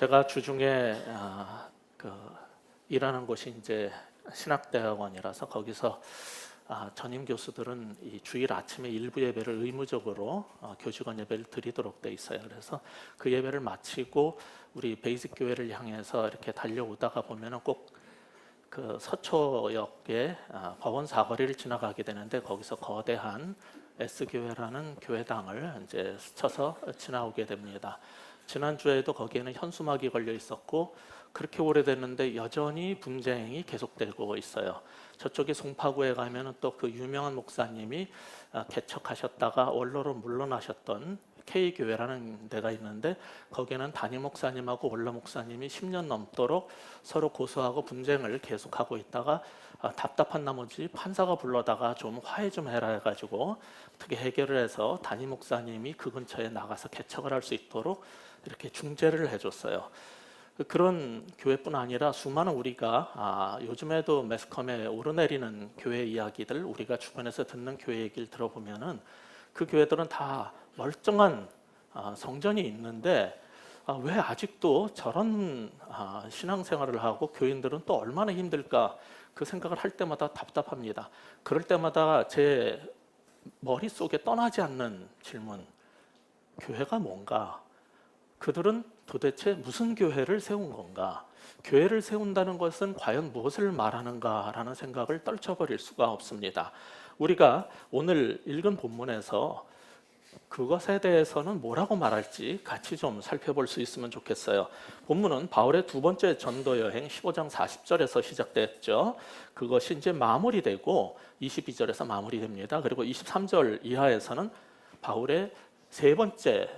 제가 주중에 일하는 곳이 이제 신학대학원이라서 거기서 전임 교수들은 이 주일 아침에 일부 예배를 의무적으로 교직원 예배를 드리도록 돼 있어요. 그래서 그 예배를 마치고 우리 베이직 교회를 향해서 이렇게 달려오다가 보면은 꼭 그 서초역의 법원 사거리를 지나가게 되는데 거기서 거대한 S교회라는 교회당을 이제 스쳐서 지나오게 됩니다. 지난주에도 거기에는 현수막이 걸려 있었고 그렇게 오래됐는데 여전히 분쟁이 계속되고 있어요. 저쪽에 송파구에 가면은 또 그 유명한 목사님이 개척하셨다가 원로로 물러나셨던 K교회라는 데가 있는데 거기에는 담임 목사님하고 원로 목사님이 10년 넘도록 서로 고소하고 분쟁을 계속하고 있다가 답답한 나머지 판사가 불러다가 좀 화해 좀 해라 해가지고 어떻게 해결을 해서 담임 목사님이 그 근처에 나가서 개척을 할 수 있도록 이렇게 중재를 해줬어요. 그런 교회뿐 아니라 수많은 우리가 요즘에도 매스컴에 오르내리는 교회 이야기들, 우리가 주변에서 듣는 교회 얘기를 들어보면은 그 교회들은 다 멀쩡한 성전이 있는데 왜 아직도 저런 신앙생활을 하고 교인들은 또 얼마나 힘들까, 그 생각을 할 때마다 답답합니다. 그럴 때마다 제 머릿속에 떠나지 않는 질문, 교회가 뭔가? 그들은 도대체 무슨 교회를 세운 건가? 교회를 세운다는 것은 과연 무엇을 말하는가라는 생각을 떨쳐버릴 수가 없습니다. 우리가 오늘 읽은 본문에서 그것에 대해서는 뭐라고 말할지 같이 좀 살펴볼 수 있으면 좋겠어요. 본문은 바울의 두 번째 전도 여행 15장 40절에서 시작됐죠. 그것이 이제 마무리되고 22절에서 마무리됩니다. 그리고 23절 이하에서는 바울의 세 번째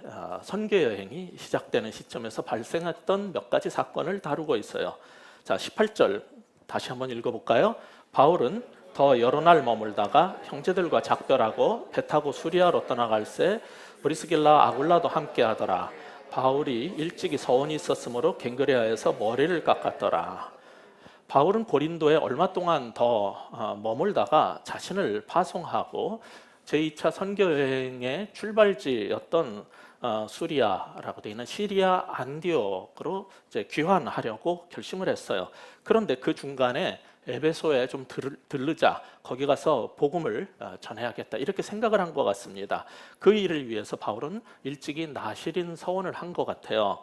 선교 여행이 시작되는 시점에서 발생했던 몇 가지 사건을 다루고 있어요. 자, 18절 다시 한번 읽어볼까요? 바울은 더 여러 날 머물다가 형제들과 작별하고 배 타고 수리아로 떠나갈새 브리스길라 아굴라도 함께 하더라. 바울이 일찍이 서원이 있었으므로 갱그레아에서 머리를 깎았더라. 바울은 고린도에 얼마 동안 더 머물다가 자신을 파송하고 제2차 선교여행의 출발지였던 수리아라고 되어 있는 시리아 안디옥으로 이제 귀환하려고 결심을 했어요. 그런데 그 중간에 에베소에 좀 들르자, 거기 가서 복음을 전해야겠다, 이렇게 생각을 한 것 같습니다. 그 일을 위해서 바울은 일찍이 나시린 서원을 한 것 같아요.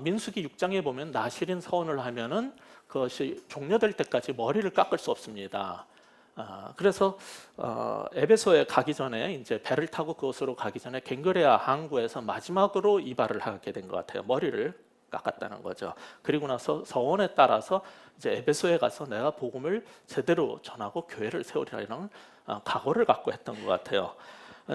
민수기 6장에 보면 나시린 서원을 하면은 그것이 종료될 때까지 머리를 깎을 수 없습니다. 그래서 에베소에 가기 전에 이제 배를 타고 그곳으로 가기 전에 갱그레아 항구에서 마지막으로 이발을 하게 된 것 같아요. 머리를 깎았다는 거죠. 그리고 나서 서원에 따라서 이제 에베소에 가서 내가 복음을 제대로 전하고 교회를 세우리라는 각오를 갖고 했던 것 같아요.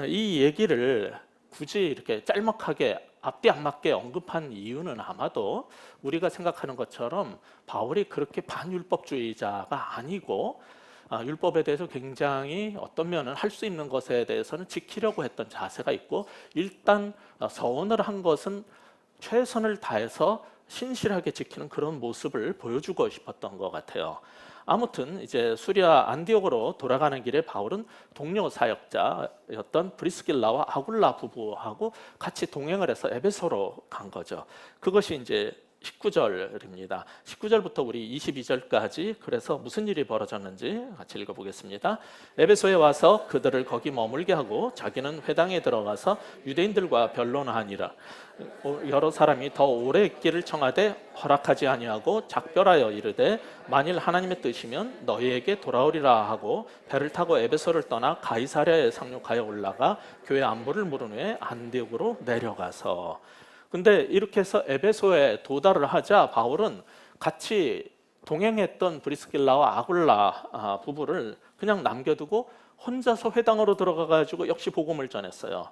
이 얘기를 굳이 이렇게 짤막하게 앞뒤 안 맞게 언급한 이유는 아마도 우리가 생각하는 것처럼 바울이 그렇게 반율법주의자가 아니고 율법에 대해서 굉장히 어떤 면은 할 수 있는 것에 대해서는 지키려고 했던 자세가 있고, 일단 서원을 한 것은 최선을 다해서 신실하게 지키는 그런 모습을 보여주고 싶었던 것 같아요. 아무튼 이제 수리아 안디옥으로 돌아가는 길에 바울은 동료 사역자였던 브리스길라와 아굴라 부부하고 같이 동행을 해서 에베소로 간 거죠. 그것이 이제 19절입니다. 19절부터 우리 22절까지 그래서 무슨 일이 벌어졌는지 같이 읽어보겠습니다. 에베소에 와서 그들을 거기 머물게 하고 자기는 회당에 들어가서 유대인들과 변론하니라. 여러 사람이 더 오래 있기를 청하되 허락하지 아니하고 작별하여 이르되 만일 하나님의 뜻이면 너희에게 돌아오리라 하고 배를 타고 에베소를 떠나 가이사랴에 상륙하여 올라가 교회 안부를 물은 후에 안디옥으로 내려가서, 근데 이렇게 해서 에베소에 도달을 하자 바울은 같이 동행했던 브리스길라와 아굴라 부부를 그냥 남겨두고 혼자서 회당으로 들어가 가지고 역시 복음을 전했어요.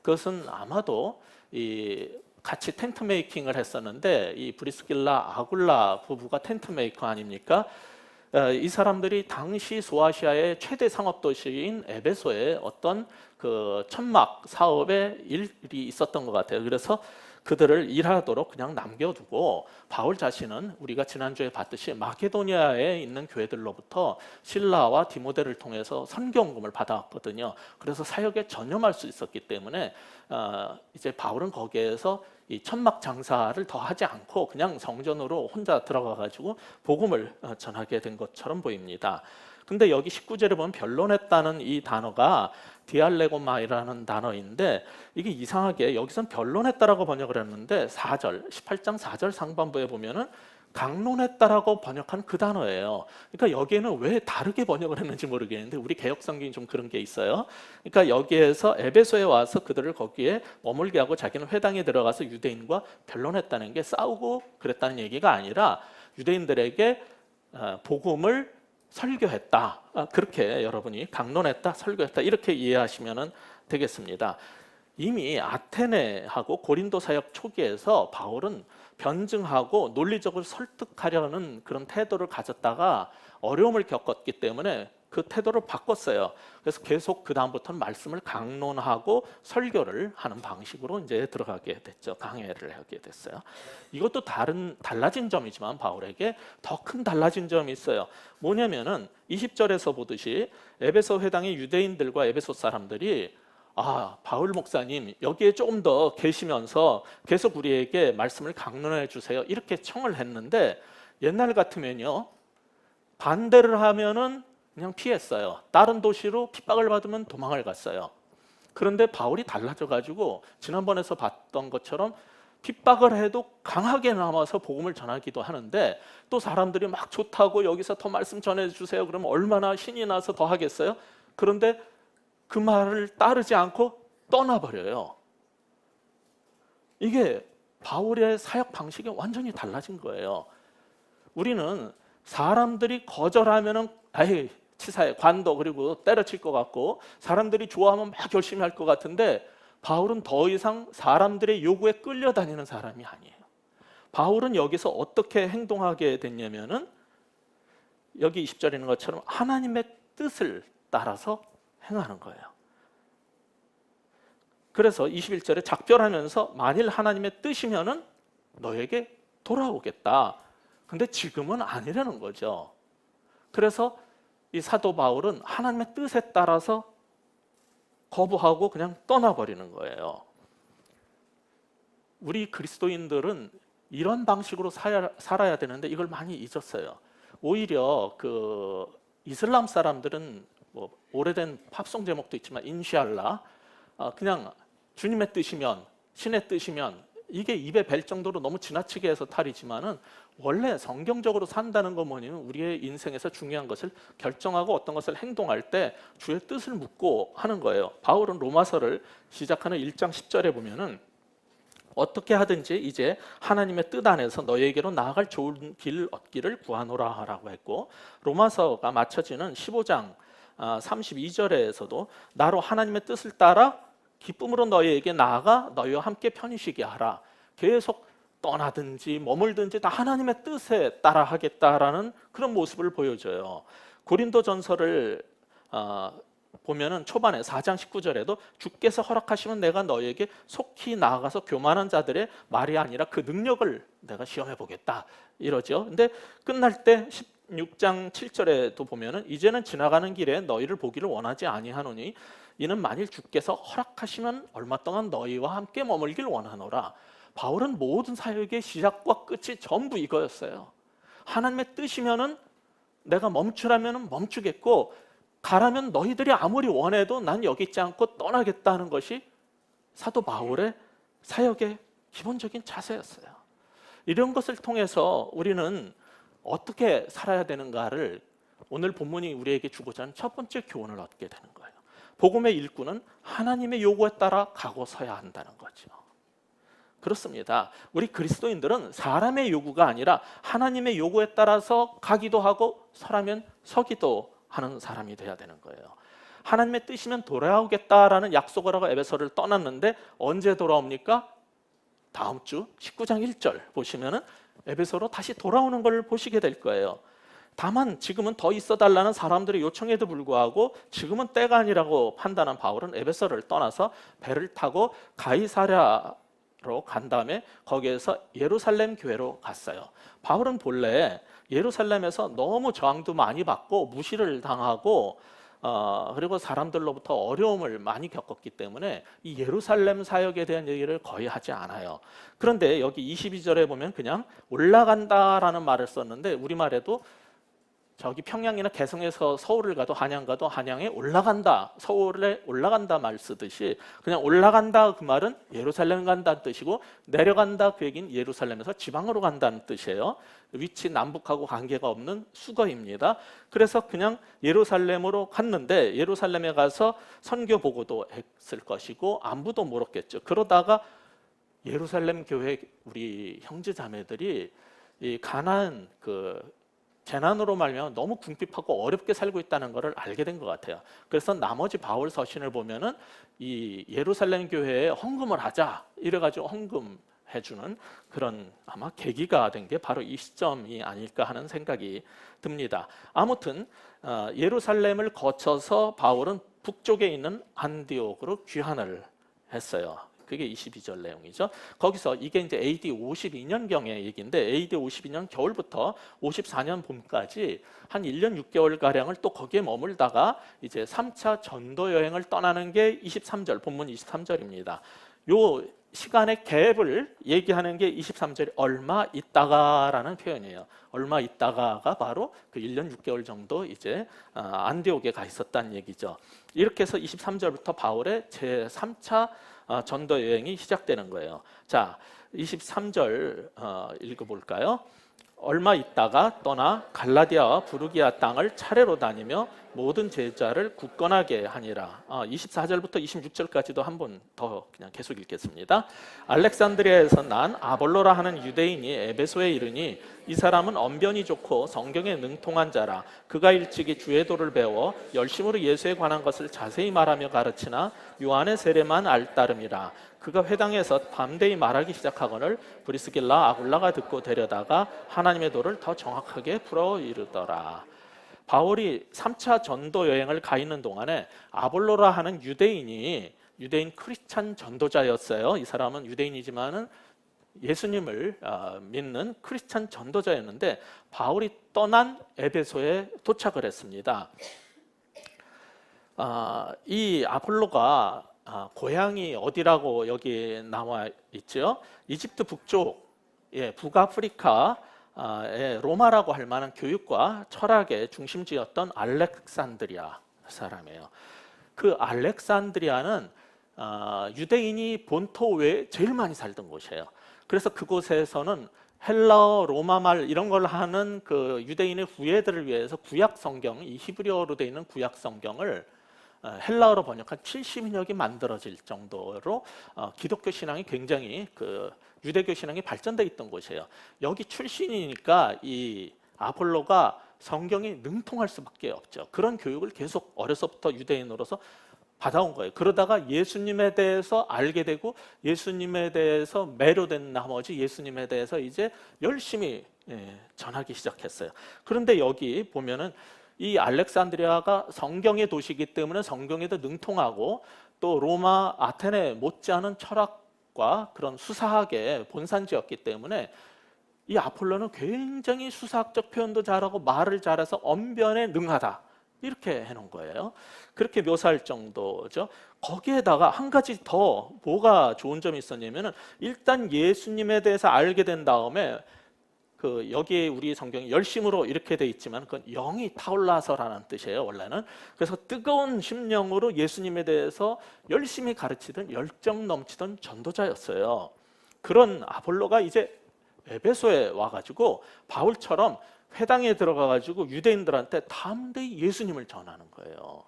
그것은 아마도 같이 텐트 메이킹을 했었는데 이 브리스길라 아굴라 부부가 텐트 메이커 아닙니까? 이 사람들이 당시 소아시아의 최대 상업 도시인 에베소에 어떤 그 천막 사업의 일이 있었던 것 같아요. 그래서 그들을 일하도록 그냥 남겨두고 바울 자신은 우리가 지난주에 봤듯이 마케도니아에 있는 교회들로부터 실라와 디모데를 통해서 선교원금을 받아왔거든요. 그래서 사역에 전념할 수 있었기 때문에 이제 바울은 거기에서 이 천막 장사를 더 하지 않고 그냥 성전으로 혼자 들어가 가지고 복음을 전하게 된 것처럼 보입니다. 근데 여기 19절에 보면 변론했다는 이 단어가 디알레고마이라는 단어인데, 이게 이상하게 여기선 변론했다라고 번역을 했는데 18장 4절 상반부에 보면은 강론했다라고 번역한 그 단어예요. 그러니까 여기에는 왜 다르게 번역을 했는지 모르겠는데 우리 개역 성경이 좀 그런 게 있어요. 그러니까 여기에서 에베소에 와서 그들을 거기에 머물게 하고 자기는 회당에 들어가서 유대인과 변론했다는 게 싸우고 그랬다는 얘기가 아니라 유대인들에게 복음을 설교했다. 그렇게 여러분이 강론했다, 설교했다 이렇게 이해하시면 되겠습니다. 이미 아테네하고 고린도 사역 초기에서 바울은 변증하고 논리적으로 설득하려는 그런 태도를 가졌다가 어려움을 겪었기 때문에 그 태도를 바꿨어요. 그래서 계속 그 다음부터는 말씀을 강론하고 설교를 하는 방식으로 이제 들어가게 됐죠. 강해를 하게 됐어요. 이것도 달라진 점이지만 바울에게 더 큰 달라진 점이 있어요. 뭐냐면은 20절에서 보듯이 에베소 회당의 유대인들과 에베소 사람들이 바울 목사님 여기에 조금 더 계시면서 계속 우리에게 말씀을 강론해 주세요 이렇게 청을 했는데, 옛날 같으면요 반대를 하면은 그냥 피했어요. 다른 도시로 핍박을 받으면 도망을 갔어요. 그런데 바울이 달라져 가지고 지난번에서 봤던 것처럼 핍박을 해도 강하게 남아서 복음을 전하기도 하는데, 또 사람들이 막 좋다고 여기서 더 말씀 전해주세요 그러면 얼마나 신이 나서 더 하겠어요? 그런데 그 말을 따르지 않고 떠나버려요. 이게 바울의 사역 방식이 완전히 달라진 거예요. 우리는 사람들이 거절하면은 치사해, 관도, 그리고 때려칠 것 같고 사람들이 좋아하면 막 열심히 할 것 같은데, 바울은 더 이상 사람들의 요구에 끌려다니는 사람이 아니에요. 바울은 여기서 어떻게 행동하게 됐냐면은 여기 20절에 있는 것처럼 하나님의 뜻을 따라서 행하는 거예요. 그래서 21절에 작별하면서 만일 하나님의 뜻이면은 너에게 돌아오겠다. 근데 지금은 아니라는 거죠. 그래서 이 사도 바울은 하나님의 뜻에 따라서 거부하고 그냥 떠나버리는 거예요. 우리 그리스도인들은 이런 방식으로 살아야 되는데 이걸 많이 잊었어요. 오히려 그 이슬람 사람들은 뭐 오래된 팝송 제목도 있지만 인샬라, 그냥 주님의 뜻이면, 신의 뜻이면, 이게 입에 뵐 정도로 너무 지나치게 해서 탈이지만은 원래 성경적으로 산다는 건 뭐냐면 우리의 인생에서 중요한 것을 결정하고 어떤 것을 행동할 때 주의 뜻을 묻고 하는 거예요. 바울은 로마서를 시작하는 1장 10절에 보면은 어떻게 하든지 이제 하나님의 뜻 안에서 너희에게로 나아갈 좋은 길 얻기를 구하노라 라고 했고, 로마서가 마쳐지는 15장 32절에서도 나로 하나님의 뜻을 따라 기쁨으로 너희에게 나아가 너희와 함께 편히 쉬게 하라. 계속 떠나든지 머물든지 다 하나님의 뜻에 따라 하겠다라는 그런 모습을 보여줘요. 고린도전서를 보면은 초반에 4장 19절에도 주께서 허락하시면 내가 너희에게 속히 나아가서 교만한 자들의 말이 아니라 그 능력을 내가 시험해 보겠다 이러죠. 근데 끝날 때 16장 7절에도 보면은 이제는 지나가는 길에 너희를 보기를 원하지 아니하노니 이는 만일 주께서 허락하시면 얼마 동안 너희와 함께 머물길 원하노라. 바울은 모든 사역의 시작과 끝이 전부 이거였어요. 하나님의 뜻이면은 내가 멈추라면 멈추겠고, 가라면 너희들이 아무리 원해도 난 여기 있지 않고 떠나겠다는 것이 사도 바울의 사역의 기본적인 자세였어요. 이런 것을 통해서 우리는 어떻게 살아야 되는가를 오늘 본문이 우리에게 주고자 하는 첫 번째 교훈을 얻게 되는 거예요. 복음의 일꾼은 하나님의 요구에 따라 가고 서야 한다는 거죠. 그렇습니다. 우리 그리스도인들은 사람의 요구가 아니라 하나님의 요구에 따라서 가기도 하고 서라면 서기도 하는 사람이 돼야 되는 거예요. 하나님의 뜻이면 돌아오겠다라는 약속을 하고 에베소를 떠났는데 언제 돌아옵니까? 다음 주 19장 1절 보시면은 에베소로 다시 돌아오는 걸 보시게 될 거예요. 다만 지금은 더 있어달라는 사람들의 요청에도 불구하고 지금은 때가 아니라고 판단한 바울은 에베소를 떠나서 배를 타고 가이사랴로 간 다음에 거기에서 예루살렘 교회로 갔어요. 바울은 본래 예루살렘에서 너무 저항도 많이 받고 무시를 당하고 그리고 사람들로부터 어려움을 많이 겪었기 때문에 이 예루살렘 사역에 대한 얘기를 거의 하지 않아요. 그런데 여기 22절에 보면 그냥 올라간다라는 말을 썼는데 우리말에도 저기 평양이나 개성에서 서울을 가도 한양 가도 한양에 올라간다, 서울에 올라간다 말 쓰듯이 그냥 올라간다 그 말은 예루살렘 간다는 뜻이고 내려간다 그 얘기는 예루살렘에서 지방으로 간다는 뜻이에요. 위치 남북하고 관계가 없는 수거입니다. 그래서 그냥 예루살렘으로 갔는데 예루살렘에 가서 선교 보고도 했을 것이고 안부도 물었겠죠. 그러다가 예루살렘 교회 우리 형제 자매들이 이 가나안 재난으로 말미암아 너무 궁핍하고 어렵게 살고 있다는 것을 알게 된 것 같아요. 그래서 나머지 바울 서신을 보면은 이 예루살렘 교회에 헌금을 하자 이래가지고 헌금해주는 그런 아마 계기가 된 게 바로 이 시점이 아닐까 하는 생각이 듭니다. 아무튼 예루살렘을 거쳐서 바울은 북쪽에 있는 안디옥으로 귀환을 했어요. 그게 22절 내용이죠. 거기서 이게 이제 AD 52년경의 얘기인데 AD 52년 겨울부터 54년 봄까지 한 1년 6개월 가량을 또 거기에 머물다가 이제 3차 전도 여행을 떠나는 게 23절 본문 23절입니다. 요 시간의 갭을 얘기하는 게 23절이 얼마 있다가라는 표현이에요. 얼마 있다가가 바로 그 1년 6개월 정도 이제 안디옥에 가 있었다는 얘기죠. 이렇게 해서 23절부터 바울의 제3차 전도 여행이 시작되는 거예요. 자, 23절 읽어볼까요? 얼마 있다가 떠나 갈라디아와 부르기아 땅을 차례로 다니며 모든 제자를 굳건하게 하니라. 24절부터 26절까지도 한 번 더 그냥 계속 읽겠습니다. 알렉산드리아에서 난 아볼로라 하는 유대인이 에베소에 이르니 이 사람은 언변이 좋고 성경에 능통한 자라. 그가 일찍이 주의 도를 배워 열심으로 예수에 관한 것을 자세히 말하며 가르치나 요한의 세례만 알따름이라. 그가 회당에서 담대히 말하기 시작하거늘 브리스길라 아굴라가 듣고 데려다가 하나님의 도를 더 정확하게 풀어 이르더라. 바울이 3차 전도 여행을 가 있는 동안에 아볼로라 하는 유대인 크리스찬 전도자였어요. 이 사람은 유대인이지만은 예수님을 믿는 크리스찬 전도자였는데 바울이 떠난 에베소에 도착을 했습니다. 이 아볼로가 고향이 어디라고 여기 나와 있죠? 이집트 북쪽, 북아프리카 로마라고 할 만한 교육과 철학의 중심지였던 알렉산드리아 사람이에요. 그 알렉산드리아는 유대인이 본토 외에 제일 많이 살던 곳이에요. 그래서 그곳에서는 헬라어, 로마말 이런 걸 하는 그 유대인의 후예들을 위해서 구약 성경, 이 히브리어로 되어 있는 구약 성경을 헬라어로 번역한 70여 개 만들어질 정도로 기독교 신앙이 굉장히 유대교 신앙이 발전되어 있던 곳이에요. 여기 출신이니까 이 아폴로가 성경이 능통할 수밖에 없죠. 그런 교육을 계속 어려서부터 유대인으로서 받아온 거예요. 그러다가 예수님에 대해서 알게 되고 예수님에 대해서 매료된 나머지 예수님에 대해서 이제 열심히 전하기 시작했어요. 그런데 여기 보면은 이 알렉산드리아가 성경의 도시이기 때문에 성경에도 능통하고 또 로마, 아테네 못지않은 철학과 그런 수사학의 본산지였기 때문에 이 아폴로는 굉장히 수사학적 표현도 잘하고 말을 잘해서 언변에 능하다. 이렇게 해놓은 거예요. 그렇게 묘사할 정도죠. 거기에다가 한 가지 더 뭐가 좋은 점이 있었냐면은 일단 예수님에 대해서 알게 된 다음에 여기 우리 성경이 열심으로 이렇게 돼 있지만 그건 영이 타올라서라는 뜻이에요, 원래는. 그래서 뜨거운 심령으로 예수님에 대해서 열심히 가르치던 열정 넘치던 전도자였어요. 그런 아볼로가 이제 에베소에 와가지고 바울처럼 회당에 들어가가지고 유대인들한테 담대히 예수님을 전하는 거예요.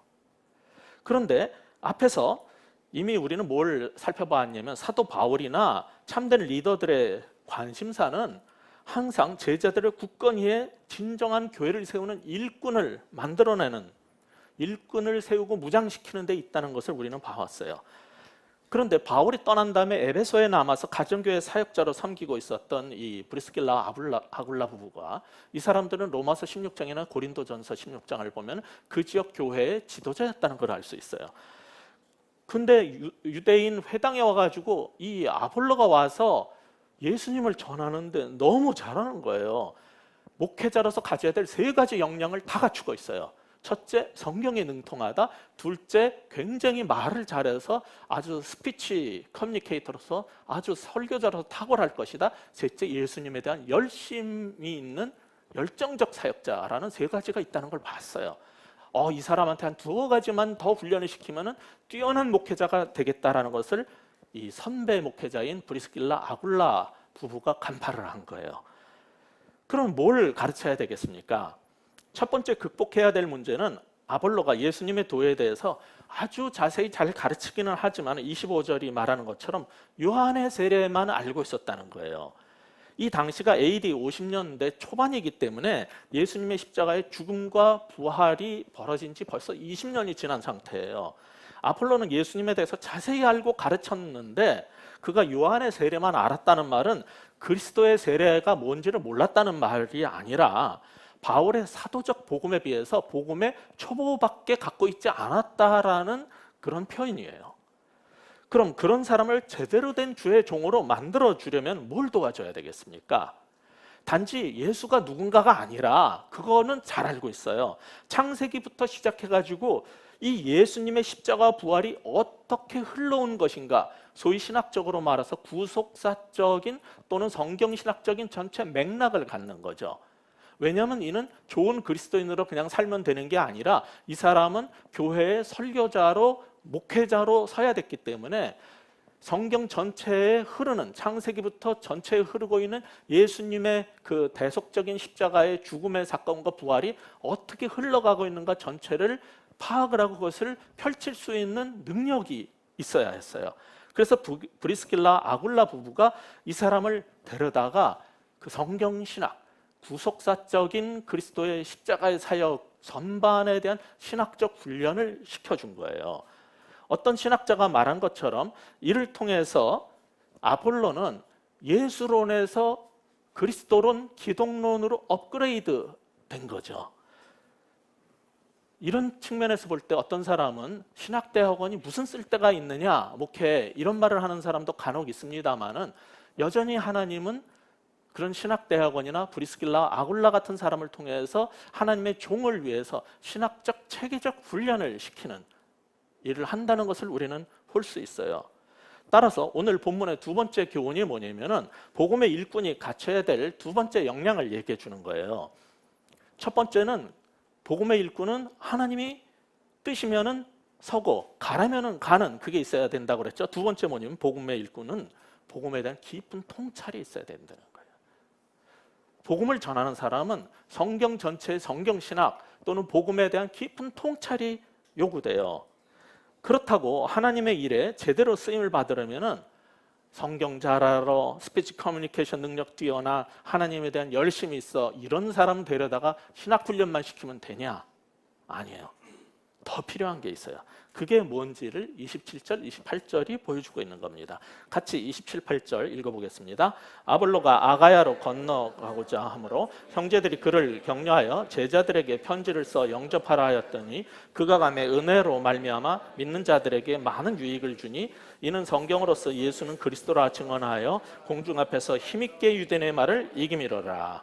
그런데 앞에서 이미 우리는 뭘 살펴봤냐면 사도 바울이나 참된 리더들의 관심사는 항상 제자들을 굳건히 해 진정한 교회를 세우는 일꾼을 만들어내는, 일꾼을 세우고 무장시키는 데 있다는 것을 우리는 봐왔어요. 그런데 바울이 떠난 다음에 에베소에 남아서 가정교회 사역자로 섬기고 있었던 이 브리스길라 아굴라 부부가, 이 사람들은 로마서 16장이나 고린도전서 16장을 보면 그 지역 교회의 지도자였다는 걸 알 수 있어요. 근데 유대인 회당에 와가지고 이 아볼로가 와서 예수님을 전하는데 너무 잘하는 거예요. 목회자로서 가져야 될 세 가지 역량을 다 갖추고 있어요. 첫째, 성경에 능통하다. 둘째, 굉장히 말을 잘해서 아주 스피치 커뮤니케이터로서 아주 설교자로서 탁월할 것이다. 셋째, 예수님에 대한 열심이 있는 열정적 사역자라는 세 가지가 있다는 걸 봤어요. 이 사람한테 한 두어 가지만 더 훈련을 시키면은 뛰어난 목회자가 되겠다라는 것을 이 선배 목회자인 브리스길라 아굴라 부부가 간파를 한 거예요. 그럼 뭘 가르쳐야 되겠습니까? 첫 번째 극복해야 될 문제는 아볼로가 예수님의 도에 대해서 아주 자세히 잘 가르치기는 하지만 25절이 말하는 것처럼 요한의 세례만 알고 있었다는 거예요. 이 당시가 AD 50년대 초반이기 때문에 예수님의 십자가의 죽음과 부활이 벌어진 지 벌써 20년이 지난 상태예요. 아폴로는 예수님에 대해서 자세히 알고 가르쳤는데 그가 요한의 세례만 알았다는 말은 그리스도의 세례가 뭔지를 몰랐다는 말이 아니라 바울의 사도적 복음에 비해서 복음의 초보밖에 갖고 있지 않았다라는 그런 표현이에요. 그럼 그런 사람을 제대로 된 주의 종으로 만들어 주려면 뭘 도와줘야 되겠습니까? 단지 예수가 누군가가 아니라 그거는 잘 알고 있어요. 창세기부터 시작해가지고 이 예수님의 십자가 부활이 어떻게 흘러온 것인가, 소위 신학적으로 말해서 구속사적인 또는 성경신학적인 전체 맥락을 갖는 거죠. 왜냐하면 이는 좋은 그리스도인으로 그냥 살면 되는 게 아니라 이 사람은 교회의 설교자로 목회자로 서야 됐기 때문에 성경 전체에 흐르는, 창세기부터 전체에 흐르고 있는 예수님의 그 대속적인 십자가의 죽음의 사건과 부활이 어떻게 흘러가고 있는가 전체를 파악을 하고 그것을 펼칠 수 있는 능력이 있어야 했어요. 그래서 브리스길라 아굴라 부부가 이 사람을 데려다가 그 성경신학, 구속사적인 그리스도의 십자가의 사역 전반에 대한 신학적 훈련을 시켜준 거예요. 어떤 신학자가 말한 것처럼 이를 통해서 아폴로는 예수론에서 그리스도론, 기독론으로 업그레이드 된 거죠. 이런 측면에서 볼 때 어떤 사람은 신학대학원이 무슨 쓸데가 있느냐, 목회 이런 말을 하는 사람도 간혹 있습니다만은 여전히 하나님은 그런 신학대학원이나 브리스길라 아굴라 같은 사람을 통해서 하나님의 종을 위해서 신학적 체계적 훈련을 시키는 일을 한다는 것을 우리는 볼 수 있어요. 따라서 오늘 본문의 두 번째 교훈이 뭐냐면은 복음의 일꾼이 갖춰야 될 두 번째 역량을 얘기해 주는 거예요. 첫 번째는 복음의 일꾼은 하나님이 뜨시면은 서고 가라면은 가는, 그게 있어야 된다고 그랬죠. 두 번째 뭐냐면 복음의 일꾼은 복음에 대한 깊은 통찰이 있어야 된다는 거예요. 복음을 전하는 사람은 성경 전체의 성경신학 또는 복음에 대한 깊은 통찰이 요구돼요. 그렇다고 하나님의 일에 제대로 쓰임을 받으려면은 성경 잘 알아, 스피치 커뮤니케이션 능력 뛰어나, 하나님에 대한 열심이 있어, 이런 사람 데려다가 신학 훈련만 시키면 되냐? 아니에요. 더 필요한 게 있어요. 그게 뭔지를 27절, 28절이 보여주고 있는 겁니다. 같이 27, 8절 읽어보겠습니다. 아볼로가 아가야로 건너가고자 하므로 형제들이 그를 격려하여 제자들에게 편지를 써 영접하라 하였더니 그가 가매 은혜로 말미암아 믿는 자들에게 많은 유익을 주니 이는 성경으로서 예수는 그리스도라 증언하여 공중 앞에서 힘있게 유대인의 말을 이기미로라.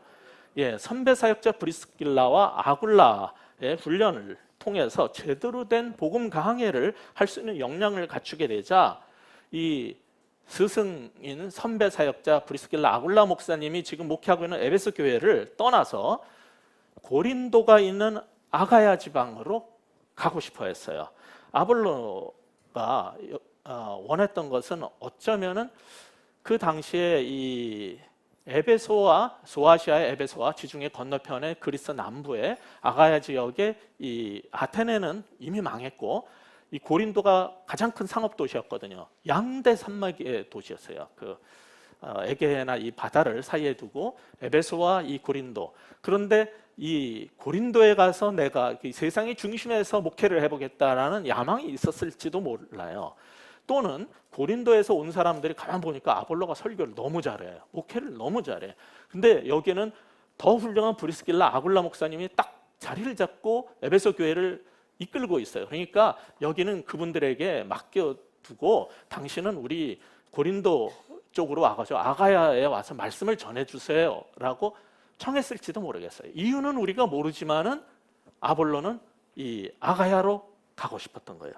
선배 사역자 브리스길라와 아굴라의 훈련을 통해서 제대로 된 복음 강해를 할 수 있는 역량을 갖추게 되자 이 스승인 선배 사역자 브리스길라 아굴라 목사님이 지금 목회하고 있는 에베소 교회를 떠나서 고린도가 있는 아가야 지방으로 가고 싶어 했어요. 아볼로가 원했던 것은 어쩌면은 그 당시에 이 에베소와 소아시아의 에베소와 지중해 건너편의 그리스 남부의 아가야 지역의 이 아테네는 이미 망했고 이 고린도가 가장 큰 상업 도시였거든요. 양대 산맥의 도시였어요. 그 에게해나 이 바다를 사이에 두고 에베소와 이 고린도. 그런데 이 고린도에 가서 내가 이 세상의 중심에서 목회를 해보겠다라는 야망이 있었을지도 몰라요. 또는 고린도에서 온 사람들이 가만 보니까 아볼로가 설교를 너무 잘해요. 목회를 너무 잘해. 근데 여기는 더 훌륭한 브리스길라 아굴라 목사님이 딱 자리를 잡고 에베소 교회를 이끌고 있어요. 그러니까 여기는 그분들에게 맡겨두고 당신은 우리 고린도 쪽으로 와가지고 아가야에 와서 말씀을 전해주세요 라고 청했을지도 모르겠어요. 이유는 우리가 모르지만은 아볼로는 이 아가야로 가고 싶었던 거예요.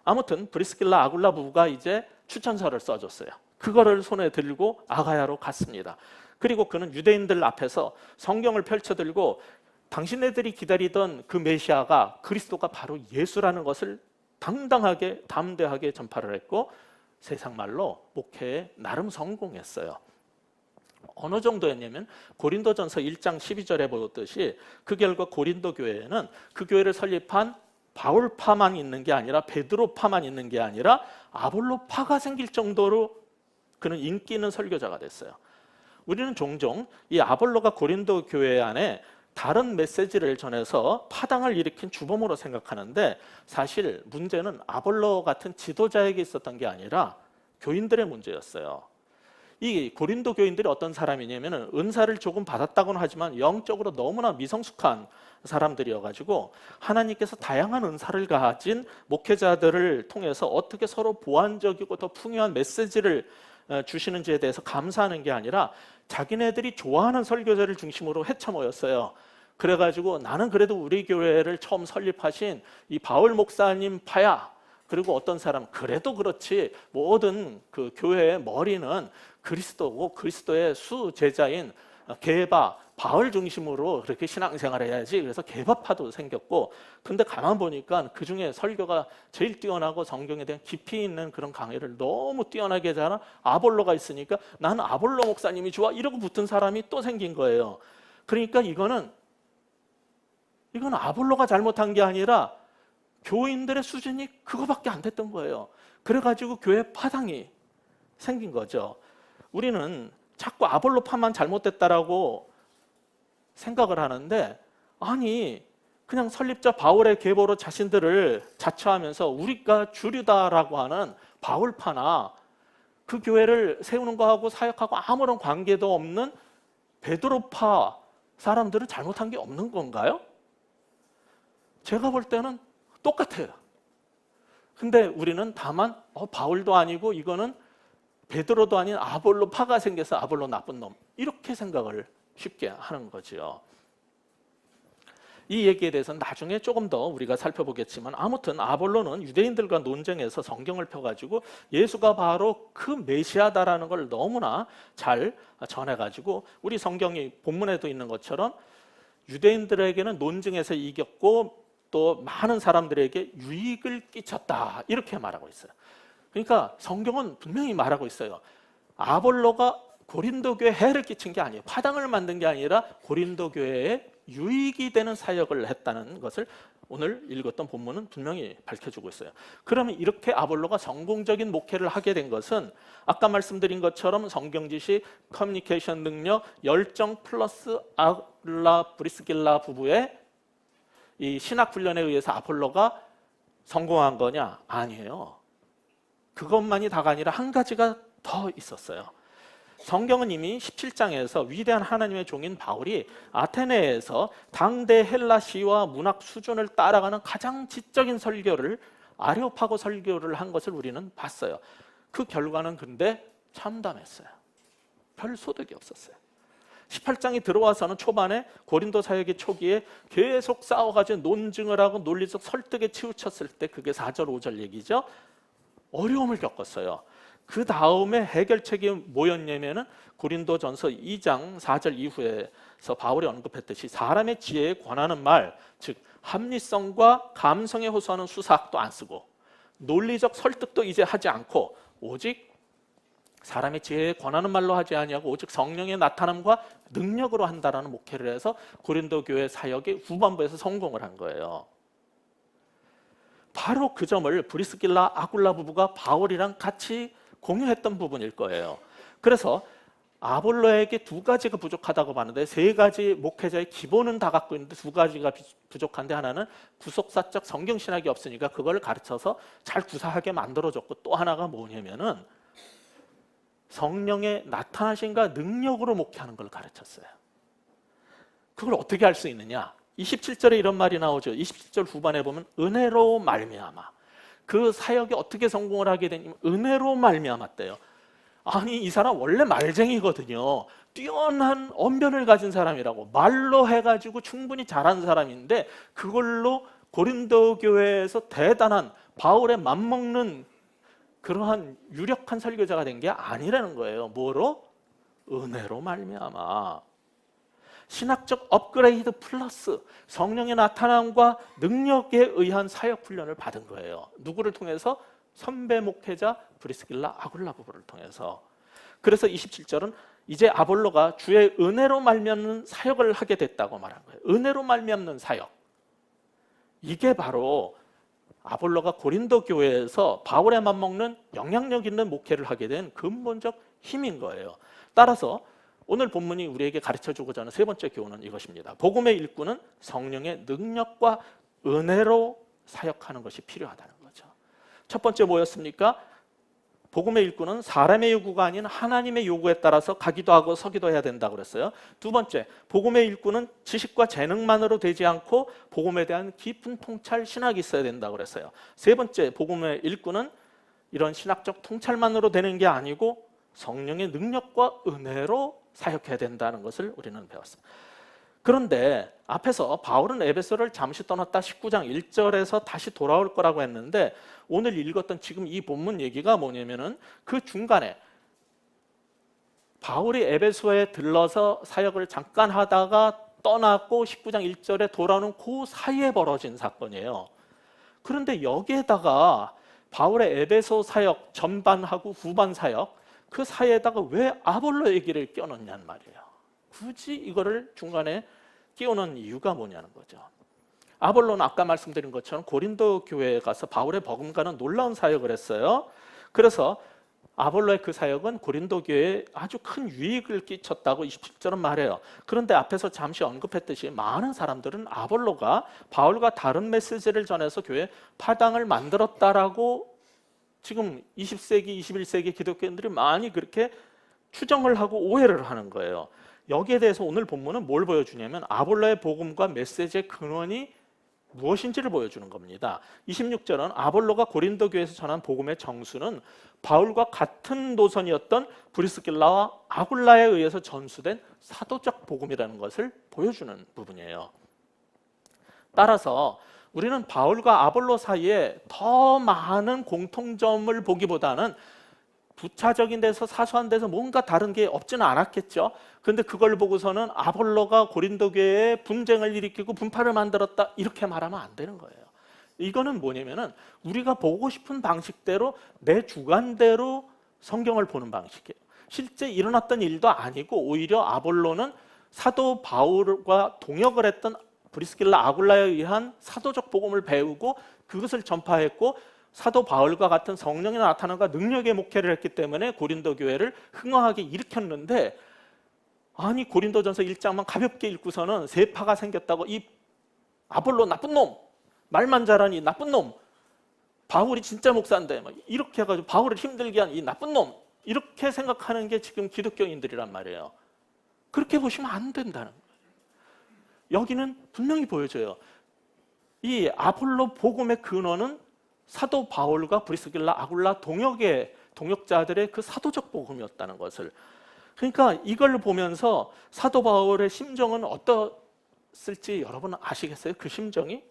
아무튼 브리스길라 아굴라 부부가 이제 추천서를 써줬어요. 그거를 손에 들고 아가야로 갔습니다. 그리고 그는 유대인들 앞에서 성경을 펼쳐들고 당신네들이 기다리던 그 메시아가 그리스도가 바로 예수라는 것을 당당하게 담대하게 전파를 했고 세상 말로 목회에 나름 성공했어요. 어느 정도였냐면 고린도전서 1장 12절에 보듯이 그 결과 고린도 교회에는 그 교회를 설립한 바울파만 있는 게 아니라 베드로파만 있는 게 아니라 아볼로파가 생길 정도로 그는 인기 있는 설교자가 됐어요. 우리는 종종 이 아볼로가 고린도 교회 안에 다른 메시지를 전해서 파당을 일으킨 주범으로 생각하는데 사실 문제는 아볼로 같은 지도자에게 있었던 게 아니라 교인들의 문제였어요. 이 고린도 교인들이 어떤 사람이냐면 은사를 조금 받았다고는 하지만 영적으로 너무나 미성숙한 사람들이어가지고 하나님께서 다양한 은사를 가진 목회자들을 통해서 어떻게 서로 보완적이고 더 풍요한 메시지를 주시는지에 대해서 감사하는 게 아니라 자기네들이 좋아하는 설교자를 중심으로 헤쳐모였어요. 그래가지고 나는 그래도 우리 교회를 처음 설립하신 이 바울 목사님 파야. 그리고 어떤 사람 그래도 그렇지 모든 그 교회의 머리는 그리스도고 그리스도의 수제자인 게바 바울 중심으로 그렇게 신앙생활을 해야지. 그래서 게바파도 생겼고, 근데 가만 보니까 그 중에 설교가 제일 뛰어나고 성경에 대한 깊이 있는 그런 강의를 너무 뛰어나게 하잖아. 아볼로가 있으니까 나는 아볼로 목사님이 좋아 이러고 붙은 사람이 또 생긴 거예요. 그러니까 이거는 아볼로가 잘못한 게 아니라 교인들의 수준이 그거밖에 안 됐던 거예요. 그래가지고 교회 파당이 생긴 거죠. 우리는 자꾸 아볼로파만 잘못됐다라고 생각을 하는데, 아니 그냥 설립자 바울의 계보로 자신들을 자처하면서 우리가 주류다라고 하는 바울파나 그 교회를 세우는 거하고 사역하고 아무런 관계도 없는 베드로파 사람들은 잘못한 게 없는 건가요? 제가 볼 때는 똑같아요. 근데 우리는 다만 바울도 아니고 이거는 베드로도 아닌 아볼로파가 생겨서 아볼로 나쁜 놈 이렇게 생각을 쉽게 하는 거죠. 이 얘기에 대해서는 나중에 조금 더 우리가 살펴보겠지만 아무튼 아볼로는 유대인들과 논쟁에서 성경을 펴가지고 예수가 바로 그 메시아다라는 걸 너무나 잘 전해가지고 우리 성경이 본문에도 있는 것처럼 유대인들에게는 논쟁에서 이겼고 또 많은 사람들에게 유익을 끼쳤다 이렇게 말하고 있어요. 그러니까 성경은 분명히 말하고 있어요. 아볼로가 고린도 교회에 해를 끼친 게 아니에요. 파당을 만든 게 아니라 고린도 교회에 유익이 되는 사역을 했다는 것을 오늘 읽었던 본문은 분명히 밝혀주고 있어요. 그러면 이렇게 아볼로가 성공적인 목회를 하게 된 것은 아까 말씀드린 것처럼 성경 지식, 커뮤니케이션 능력, 열정 플러스 아굴라 브리스길라 부부의 이 신학 훈련에 의해서 아볼로가 성공한 거냐? 아니에요. 그것만이 다가 아니라 한 가지가 더 있었어요. 성경은 이미 17장에서 위대한 하나님의 종인 바울이 아테네에서 당대 헬라 시와 문학 수준을 따라가는 가장 지적인 설교를 아레오파고 설교를 한 것을 우리는 봤어요. 그 결과는 근데 참담했어요. 별 소득이 없었어요. 18장이 들어와서는 초반에 고린도 사역의 초기에 계속 싸워가지고 논증을 하고 논리적 설득에 치우쳤을 때 그게 4절 5절 얘기죠. 어려움을 겪었어요. 그 다음에 해결책이 뭐였냐면은 고린도전서 2장 4절 이후에서 바울이 언급했듯이 사람의 지혜에 권하는 말, 즉 합리성과 감성에 호소하는 수사학도 안 쓰고 논리적 설득도 이제 하지 않고 오직 사람의 지혜에 권하는 말로 하지 아니하고 오직 성령의 나타남과 능력으로 한다라는 목회를 해서 고린도 교회 사역의 후반부에서 성공을 한 거예요. 바로 그 점을 브리스길라 아굴라 부부가 바울이랑 같이 공유했던 부분일 거예요. 그래서 아볼로에게 두 가지가 부족하다고 봤는데 세 가지 목회자의 기본은 다 갖고 있는데 두 가지가 부족한데 하나는 구속사적 성경신학이 없으니까 그걸 가르쳐서 잘 구사하게 만들어줬고 또 하나가 뭐냐면은 성령의 나타나심과 능력으로 목회하는 걸 가르쳤어요. 그걸 어떻게 할 수 있느냐? 27절에 이런 말이 나오죠. 27절 후반에 보면 은혜로 말미암아. 그 사역이 어떻게 성공을 하게 되냐면 은혜로 말미암았대요. 아니 이 사람 원래 말쟁이거든요. 뛰어난 언변을 가진 사람이라고 말로 해가지고 충분히 잘하는 사람인데 그걸로 고린도 교회에서 대단한 바울에 맞먹는 그러한 유력한 설교자가 된 게 아니라는 거예요. 뭐로? 은혜로 말미암아. 신학적 업그레이드 플러스 성령의 나타남과 능력에 의한 사역 훈련을 받은 거예요. 누구를 통해서? 선배 목회자 브리스길라 아굴라 부부를 통해서. 그래서 27절은 이제 아볼로가 주의 은혜로 말미암는 사역을 하게 됐다고 말한 거예요. 은혜로 말미암는 사역. 이게 바로 아볼로가 고린도 교회에서 바울에 맞먹는 영향력 있는 목회를 하게 된 근본적 힘인 거예요. 따라서 오늘 본문이 우리에게 가르쳐주고자 하는 세 번째 교훈은 이것입니다. 복음의 일꾼은 성령의 능력과 은혜로 사역하는 것이 필요하다는 거죠. 첫 번째 뭐였습니까? 복음의 일꾼은 사람의 요구가 아닌 하나님의 요구에 따라서 가기도 하고 서기도 해야 된다고 그랬어요. 두 번째, 복음의 일꾼은 지식과 재능만으로 되지 않고 복음에 대한 깊은 통찰, 신학이 있어야 된다고 그랬어요. 세 번째, 복음의 일꾼은 이런 신학적 통찰만으로 되는 게 아니고 성령의 능력과 은혜로 사역해야 된다는 것을 우리는 배웠습니다. 그런데 앞에서 바울은 에베소를 잠시 떠났다 19장 1절에서 다시 돌아올 거라고 했는데 오늘 읽었던 지금 이 본문 얘기가 뭐냐면은 그 중간에 바울이 에베소에 들러서 사역을 잠깐 하다가 떠났고 19장 1절에 돌아오는 그 사이에 벌어진 사건이에요. 그런데 여기에다가 바울의 에베소 사역 전반하고 후반 사역 그 사이에다가 왜 아볼로 얘기를 껴넣냐는 말이에요. 굳이 이거를 중간에 끼워넣은 이유가 뭐냐는 거죠. 아볼로는 아까 말씀드린 것처럼 고린도 교회에 가서 바울의 버금가는 놀라운 사역을 했어요. 그래서 아볼로의 그 사역은 고린도 교회에 아주 큰 유익을 끼쳤다고 27절은 말해요. 그런데 앞에서 잠시 언급했듯이 많은 사람들은 아볼로가 바울과 다른 메시지를 전해서 교회 파당을 만들었다라고 지금 20세기, 21세기 기독교인들이 많이 그렇게 추정을 하고 오해를 하는 거예요. 여기에 대해서 오늘 본문은 뭘 보여주냐면 아볼로의 복음과 메시지의 근원이 무엇인지를 보여주는 겁니다. 26절은 아볼로가 고린도 교회에서 전한 복음의 정수는 바울과 같은 노선이었던 브리스길라와 아굴라에 의해서 전수된 사도적 복음이라는 것을 보여주는 부분이에요. 따라서 우리는 바울과 아볼로 사이에 더 많은 공통점을 보기보다는 부차적인 데서 사소한 데서 뭔가 다른 게 없지는 않았겠죠. 그런데 그걸 보고서는 아볼로가 고린도 교회에 분쟁을 일으키고 분파를 만들었다 이렇게 말하면 안 되는 거예요. 이거는 뭐냐면은 우리가 보고 싶은 방식대로 내 주관대로 성경을 보는 방식이에요. 실제 일어났던 일도 아니고 오히려 아볼로는 사도 바울과 동역을 했던 브리스길라 아굴라에 의한 사도적 복음을 배우고 그것을 전파했고 사도 바울과 같은 성령이 나타남과 능력의 목회를 했기 때문에 고린도 교회를 흥황하게 일으켰는데 아니 고린도전서 1장만 가볍게 읽고서는 세 파가 생겼다고 이 아볼로 나쁜 놈, 말만 잘하니 나쁜 놈, 바울이 진짜 목사인데 이렇게 해가지고 바울을 힘들게 한 이 나쁜 놈 이렇게 생각하는 게 지금 기독교인들이란 말이에요. 그렇게 보시면 안 된다는 거예요. 여기는 분명히 보여줘요. 이 아볼로 복음의 근원은 사도 바울과 브리스길라 아굴라 동역자들의 그 사도적 복음이었다는 것을. 그러니까 이걸 보면서 사도 바울의 심정은 어떻을지 여러분 아시겠어요? 그 심정이?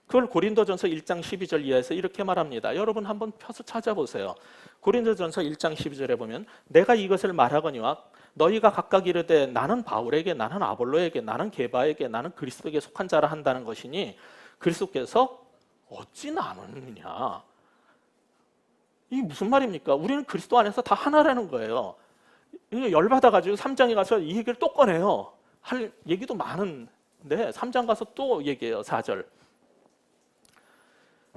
그걸 고린도전서 1장 12절 이하에서 이렇게 말합니다. 여러분 한번 펴서 찾아보세요. 고린도전서 1장 12절에 보면 내가 이것을 말하거니와 너희가 각각 이르되 나는 바울에게 나는 아볼로에게 나는 게바에게 나는 그리스도에게 속한 자라 한다는 것이니 그리스도께서 어찌 나누느냐? 이게 무슨 말입니까? 우리는 그리스도 안에서 다 하나라는 거예요. 열받아가지고 3장에 가서 이 얘기를 또 꺼내요. 할 얘기도 많은데 3장 가서 또 얘기해요. 4절.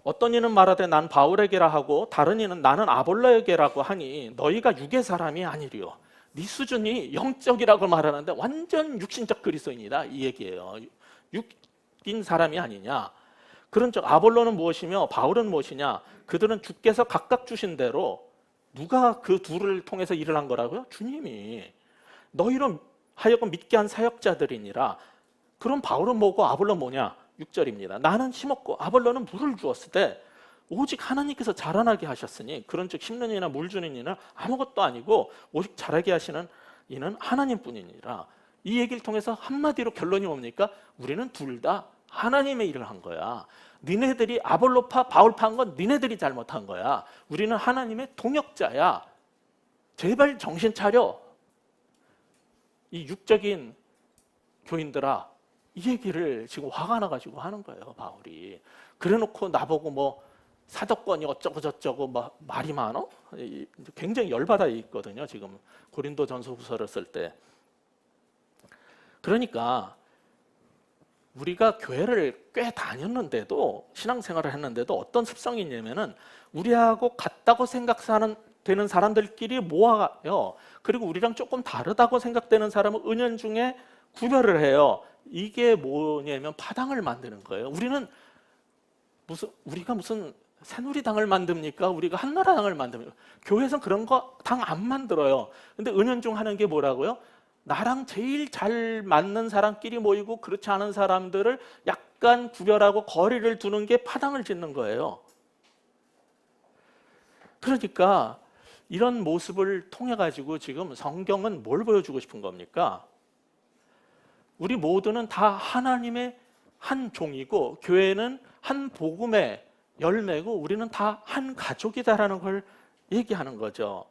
어떤 이는 말하되 난 바울에게라 하고 다른 이는 나는 아볼로에게라고 하니 너희가 육의 사람이 아니리요. 네 수준이 영적이라고 말하는데 완전 육신적 그리스도인이다 이 얘기예요. 육인 사람이 아니냐. 그런 적 아볼로는 무엇이며 바울은 무엇이냐? 그들은 주께서 각각 주신 대로 누가 그 둘을 통해서 일을 한 거라고요? 주님이. 너희로 하여금 믿게 한 사역자들이니라. 그럼 바울은 뭐고 아볼로는 뭐냐? 6절입니다. 나는 심었고 아볼로는 물을 주었을 때 오직 하나님께서 자라나게 하셨으니 그런 즉 심는 이나 물 주는 이는 아무것도 아니고 오직 자라게 하시는 이는 하나님뿐이니라. 이 얘기를 통해서 한마디로 결론이 뭡니까? 우리는 둘 다 하나님의 일을 한 거야. 니네들이 아볼로파 바울파 한 건 니네들이 잘못한 거야. 우리는 하나님의 동역자야. 제발 정신 차려. 이 육적인 교인들아, 이 얘기를 지금 화가 나가지고 하는 거예요, 바울이. 그래놓고 나보고 뭐 사도권이 어쩌고 저쩌고 막 말이 많어? 굉장히 열받아 있거든요, 지금 고린도전서 후서를 쓸 때. 그러니까 우리가 교회를 꽤 다녔는데도, 신앙생활을 했는데도 어떤 습성이 있냐면은 우리하고 같다고 생각되는 사람들끼리 모아요. 그리고 우리랑 조금 다르다고 생각되는 사람은 은연중에 구별을 해요. 이게 뭐냐면 파당을 만드는 거예요. 우리가 무슨 새누리당을 만듭니까? 우리가 한나라당을 만듭니까? 교회에서는 그런 거 당 안 만들어요. 근데 은연중 하는 게 뭐라고요? 나랑 제일 잘 맞는 사람끼리 모이고 그렇지 않은 사람들을 약간 구별하고 거리를 두는 게 파당을 짓는 거예요. 그러니까 이런 모습을 통해 가지고 지금 성경은 뭘 보여주고 싶은 겁니까? 우리 모두는 다 하나님의 한 종이고 교회는 한 복음의 열매고 우리는 다 한 가족이다라는 걸 얘기하는 거죠.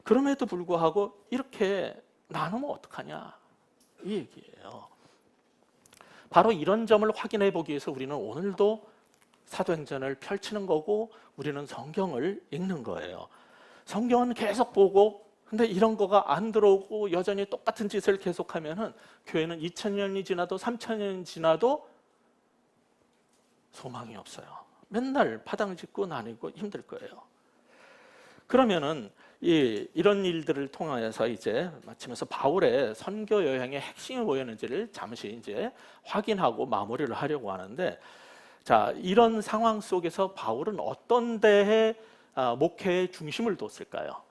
그럼에도 불구하고 이렇게 나누면 어떡하냐, 이 얘기예요. 바로 이런 점을 확인해 보기 위해서 우리는 오늘도 사도행전을 펼치는 거고 우리는 성경을 읽는 거예요. 성경은 계속 보고 근데 이런 거가 안 들어오고 여전히 똑같은 짓을 계속하면은 교회는 2000년이 지나도 3000년이 지나도 소망이 없어요. 맨날 파당 짓고 나뉘고 힘들 거예요. 그러면은 이런 일들을 통해서 이제 마치면서 바울의 선교 여행의 핵심이 뭐였는지를 잠시 이제 확인하고 마무리를 하려고 하는데, 자, 이런 상황 속에서 바울은 어떤 데에 목회의 중심을 뒀을까요?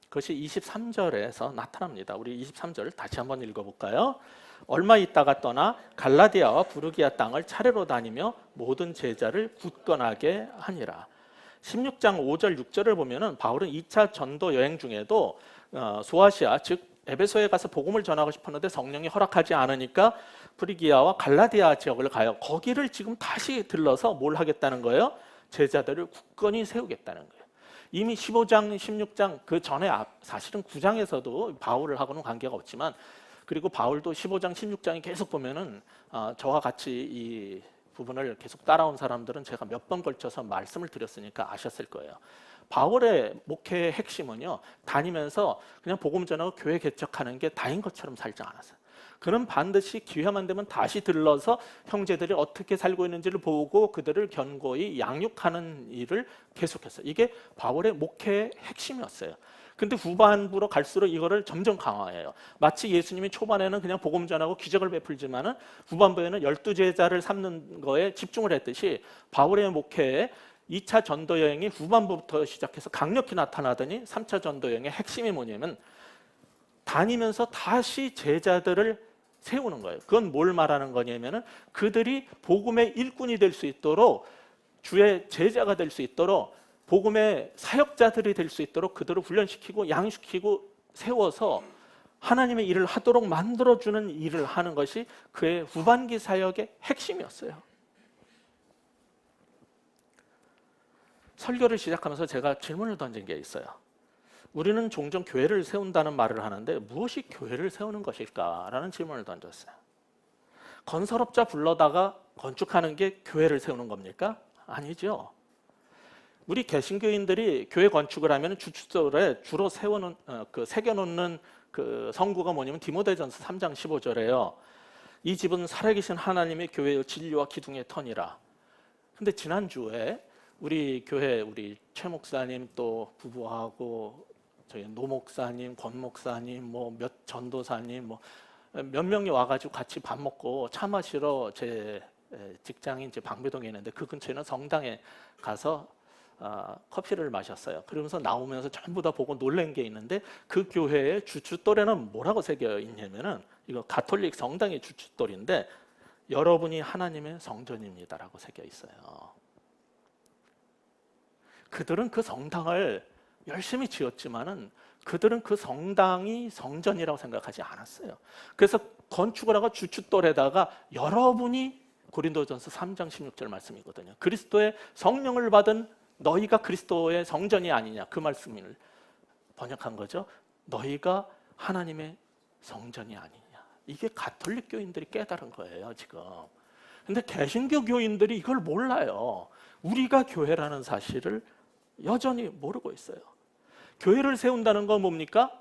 그것이 23절에서 나타납니다. 우리 23절 다시 한번 읽어볼까요? 얼마 있다가 떠나 갈라디아와 부르기아 땅을 차례로 다니며 모든 제자를 굳건하게 하니라. 16장 5절 6절을 보면은 바울은 2차 전도 여행 중에도 소아시아 즉 에베소에 가서 복음을 전하고 싶었는데 성령이 허락하지 않으니까 프리기아와 갈라디아 지역을 가요. 거기를 지금 다시 들러서 뭘 하겠다는 거예요? 제자들을 굳건히 세우겠다는 거예요. 이미 15장, 16장 그 전에 사실은 9장에서도 바울을 하고는 관계가 없지만, 그리고 바울도 15장, 16장이 계속 보면은 저와 같이 이 부분을 계속 따라온 사람들은 제가 몇 번 걸쳐서 말씀을 드렸으니까 아셨을 거예요. 바울의 목회의 핵심은요, 다니면서 그냥 복음 전하고 교회 개척하는 게 다인 것처럼 살지 않았어요. 그는 반드시 기회만 되면 다시 들러서 형제들이 어떻게 살고 있는지를 보고 그들을 견고히 양육하는 일을 계속했어요. 이게 바울의 목회의 핵심이었어요. 근데 후반부로 갈수록 이거를 점점 강화해요. 마치 예수님이 초반에는 그냥 복음 전하고 기적을 베풀지만은 후반부에는 12제자를 삼는 거에 집중을 했듯이 바울의 목회에 2차 전도 여행이 후반부부터 시작해서 강력히 나타나더니 3차 전도 여행의 핵심이 뭐냐면 다니면서 다시 제자들을 세우는 거예요. 그건 뭘 말하는 거냐면은 그들이 복음의 일꾼이 될 수 있도록, 주의 제자가 될 수 있도록, 복음의 사역자들이 될 수 있도록 그들을 훈련시키고 양육시키고 세워서 하나님의 일을 하도록 만들어주는 일을 하는 것이 그의 후반기 사역의 핵심이었어요. 설교를 시작하면서 제가 질문을 던진 게 있어요. 우리는 종종 교회를 세운다는 말을 하는데 무엇이 교회를 세우는 것일까라는 질문을 던졌어요. 건설업자 불러다가 건축하는 게 교회를 세우는 겁니까? 아니죠. 우리 개신교인들이 교회 건축을 하면 주춧돌에 주로 새겨놓는 그 성구가 뭐냐면 디모데전서 3장 15절에요. 이 집은 살아계신 하나님의 교회의 진리와 기둥의 터니라. 근데 지난주에 우리 교회 우리 최 목사님 또 부부하고 저희 노 목사님, 권 목사님, 뭐 몇 전도사님, 뭐 몇 명이 와가지고 같이 밥 먹고 차 마시러 제 직장인 제 방배동에 있는데 그 근처에 있는 성당에 가서 커피를 마셨어요. 그러면서 나오면서 전부 다 보고 놀란 게 있는데 그 교회의 주춧돌에는 뭐라고 새겨 있냐면은 이거 가톨릭 성당의 주춧돌인데 여러분이 하나님의 성전입니다라고 새겨 있어요. 그들은 그 성당을 열심히 지었지만은 그들은 그 성당이 성전이라고 생각하지 않았어요. 그래서 건축을 하고 주춧돌에다가 여러분이 고린도전서 3장 16절 말씀이거든요. 그리스도의 성령을 받은 너희가 그리스도의 성전이 아니냐, 그 말씀을 번역한 거죠. 너희가 하나님의 성전이 아니냐. 이게 가톨릭 교인들이 깨달은 거예요, 지금. 근데 개신교 교인들이 이걸 몰라요. 우리가 교회라는 사실을 여전히 모르고 있어요. 교회를 세운다는 건 뭡니까?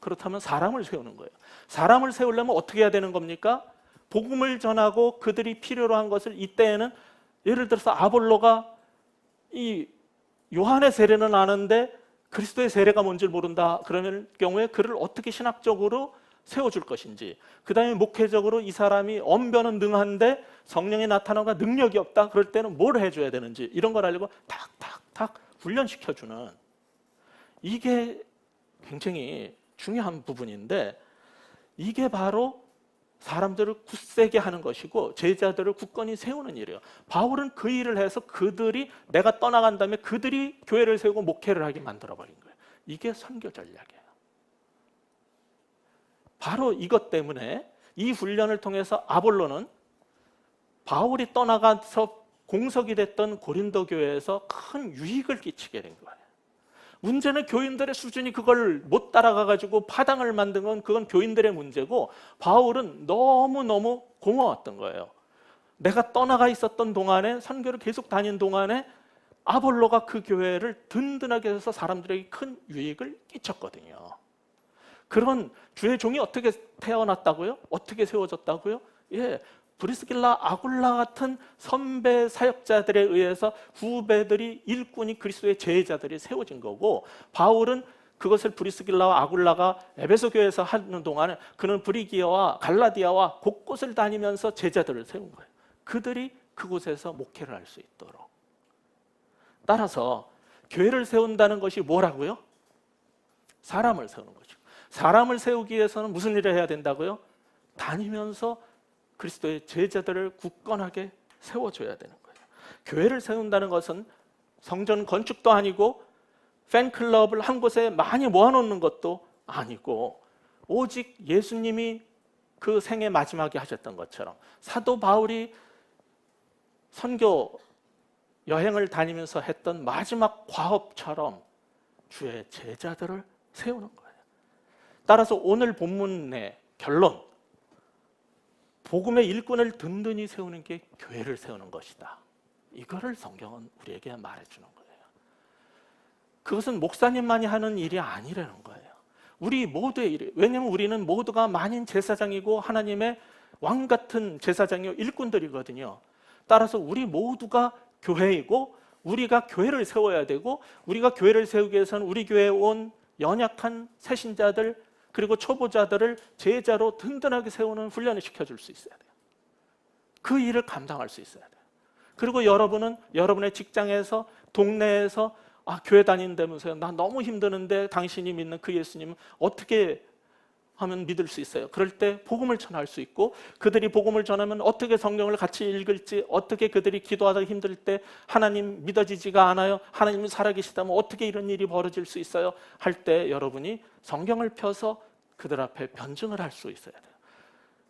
그렇다면 사람을 세우는 거예요. 사람을 세우려면 어떻게 해야 되는 겁니까? 복음을 전하고 그들이 필요로 한 것을, 이때에는 예를 들어서 아볼로가 이 요한의 세례는 아는데 그리스도의 세례가 뭔지를 모른다. 그러면 경우에 그를 어떻게 신학적으로 세워줄 것인지, 그 다음에 목회적으로 이 사람이 언변은 능한데 성령이 나타나가 능력이 없다. 그럴 때는 뭘 해줘야 되는지, 이런 걸 알고 탁탁탁 훈련시켜주는, 이게 굉장히 중요한 부분인데, 이게 바로 사람들을 굳세게 하는 것이고 제자들을 굳건히 세우는 일이에요. 바울은 그 일을 해서 그들이, 내가 떠나간 다음에 그들이 교회를 세우고 목회를 하게 만들어버린 거예요. 이게 선교 전략이에요. 바로 이것 때문에 이 훈련을 통해서 아볼로는 바울이 떠나가서 공석이 됐던 고린도 교회에서 큰 유익을 끼치게 된 거예요. 문제는 교인들의 수준이 그걸 못 따라가가지고 파당을 만든 건, 그건 교인들의 문제고, 바울은 너무너무 고마웠던 거예요. 내가 떠나가 있었던 동안에, 선교를 계속 다닌 동안에 아볼로가 그 교회를 든든하게 해서 사람들에게 큰 유익을 끼쳤거든요. 그런 주의 종이 어떻게 태어났다고요? 어떻게 세워졌다고요? 예, 브리스길라, 아굴라 같은 선배 사역자들에 의해서 후배들이, 일꾼이, 그리스도의 제자들이 세워진 거고, 바울은 그것을 브리스길라와 아굴라가 에베소 교회에서 하는 동안에 그는 브리기아와 갈라디아와 곳곳을 다니면서 제자들을 세운 거예요. 그들이 그곳에서 목회를 할 수 있도록. 따라서 교회를 세운다는 것이 뭐라고요? 사람을 세우는 거죠. 사람을 세우기 위해서는 무슨 일을 해야 된다고요? 다니면서 그리스도의 제자들을 굳건하게 세워줘야 되는 거예요. 교회를 세운다는 것은 성전 건축도 아니고 팬클럽을 한 곳에 많이 모아놓는 것도 아니고, 오직 예수님이 그 생애 마지막에 하셨던 것처럼, 사도 바울이 선교 여행을 다니면서 했던 마지막 과업처럼 주의 제자들을 세우는 거예요. 따라서 오늘 본문의 결론, 복음의 일꾼을 든든히 세우는 게 교회를 세우는 것이다. 이거를 성경은 우리에게 말해주는 거예요. 그것은 목사님만이 하는 일이 아니라는 거예요. 우리 모두의 일이에요. 왜냐하면 우리는 모두가 만인 제사장이고 하나님의 왕 같은 제사장이요 일꾼들이거든요. 따라서 우리 모두가 교회이고, 우리가 교회를 세워야 되고, 우리가 교회를 세우기 위해서는 우리 교회에 온 연약한 새신자들, 그리고 초보자들을 제자로 든든하게 세우는 훈련을 시켜줄 수 있어야 돼요. 그 일을 감당할 수 있어야 돼요. 그리고 여러분은 여러분의 직장에서, 동네에서, 교회 다닌다면서요, 나 너무 힘드는데 당신이 믿는 그 예수님은 어떻게 하면 믿을 수 있어요? 그럴 때 복음을 전할 수 있고, 그들이 복음을 전하면 어떻게 성경을 같이 읽을지, 어떻게 그들이 기도하다 힘들 때 하나님 믿어지지가 않아요, 하나님이 살아계시다면 어떻게 이런 일이 벌어질 수 있어요? 할 때 여러분이 성경을 펴서 그들 앞에 변증을 할 수 있어야 돼요.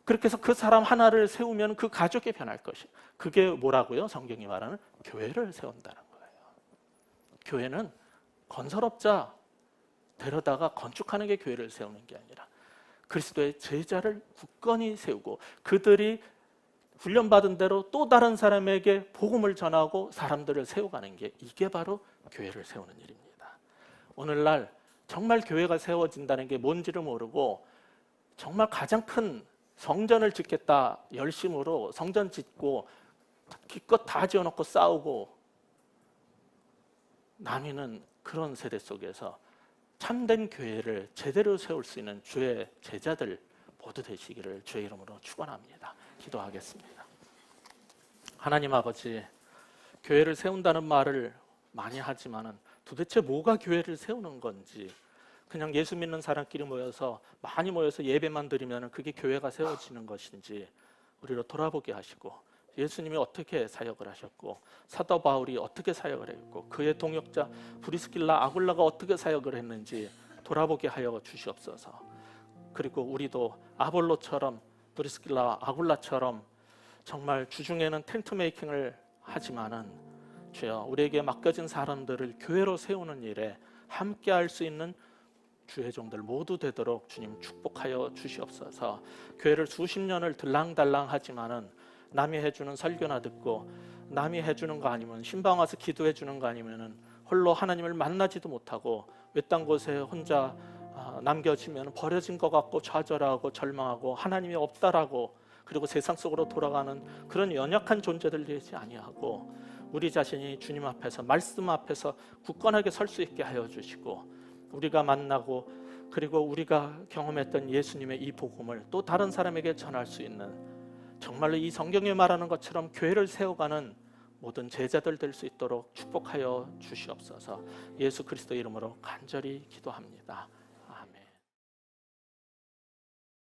그렇게 해서 그 사람 하나를 세우면 그 가족이 변할 것이에요. 그게 뭐라고요? 성경이 말하는 교회를 세운다는 거예요. 교회는 건설업자 데려다가 건축하는 게 교회를 세우는 게 아니라, 그리스도의 제자를 굳건히 세우고 그들이 훈련받은 대로 또 다른 사람에게 복음을 전하고 사람들을 세워가는 게, 이게 바로 교회를 세우는 일입니다. 오늘날 정말 교회가 세워진다는 게 뭔지를 모르고, 정말 가장 큰 성전을 짓겠다 열심으로 성전 짓고 기껏 다 지어놓고 싸우고 나뉘는 그런 세대 속에서 참된 교회를 제대로 세울 수 있는 주의 제자들 모두 되시기를 주의 이름으로 축원합니다. 기도하겠습니다. 하나님 아버지, 교회를 세운다는 말을 많이 하지만은 도대체 뭐가 교회를 세우는 건지, 그냥 예수 믿는 사람끼리 모여서 많이 모여서 예배만 드리면 그게 교회가 세워지는 것인지 우리로 돌아보게 하시고, 예수님이 어떻게 사역을 하셨고, 사도 바울이 어떻게 사역을 했고, 그의 동역자 브리스길라, 아굴라가 어떻게 사역을 했는지 돌아보게 하여 주시옵소서. 그리고 우리도 아볼로처럼, 브리스길라, 아굴라처럼 정말 주중에는 텐트 메이킹을 하지만은 주여 우리에게 맡겨진 사람들을 교회로 세우는 일에 함께 할 수 있는 주의 종들 모두 되도록 주님 축복하여 주시옵소서. 교회를 수십 년을 들랑달랑 하지만은 남이 해주는 설교나 듣고 남이 해주는 거 아니면 신방 와서 기도해 주는 거 아니면은 홀로 하나님을 만나지도 못하고 외딴 곳에 혼자 남겨지면 버려진 것 같고 좌절하고 절망하고 하나님이 없다라고 그리고 세상 속으로 돌아가는 그런 연약한 존재들 되지 아니하고 우리 자신이 주님 앞에서 말씀 앞에서 굳건하게 설 수 있게 하여 주시고 우리가 만나고 그리고 우리가 경험했던 예수님의 이 복음을 또 다른 사람에게 전할 수 있는 정말로 이 성경에 말하는 것처럼 교회를 세워가는 모든 제자들 될 수 있도록 축복하여 주시옵소서. 예수 그리스도 이름으로 간절히 기도합니다.